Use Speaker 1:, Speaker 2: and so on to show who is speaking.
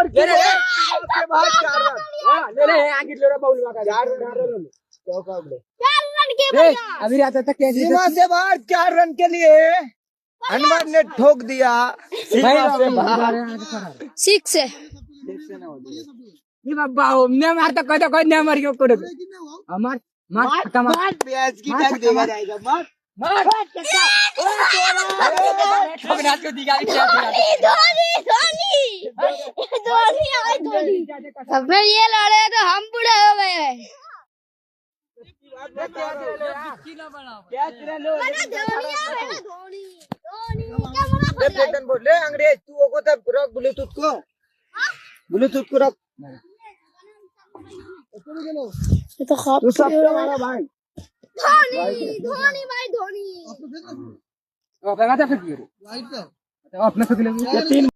Speaker 1: Over के बाद 4 run. हां ले ले आगे ले रे बाउल का 4 रन चौका उड़े
Speaker 2: 4 रन के भैया
Speaker 3: अभी आता था कैसे
Speaker 1: सीमा से बाहर 4 रन के लिए हनुमान ने ठोक दिया सीमा से बाहर
Speaker 2: 6 है
Speaker 3: ये बाबा मैं मारता कोई नहीं मार के कोड मार मार खत्म
Speaker 1: मार प्याज की टक देगा जाएगा मार मार
Speaker 3: ठोकना तो दिखा
Speaker 2: धोनी अब फिर ये लड़े तो हम बुढ़े हो गए हैं
Speaker 1: ले अंग्रेज तू को तब रख ब्लूटूथ को रख
Speaker 2: ये तो
Speaker 1: तू सबसे बड़ा भाई
Speaker 2: धोनी भाई धोनी
Speaker 3: अपना फिर अपना फिर 3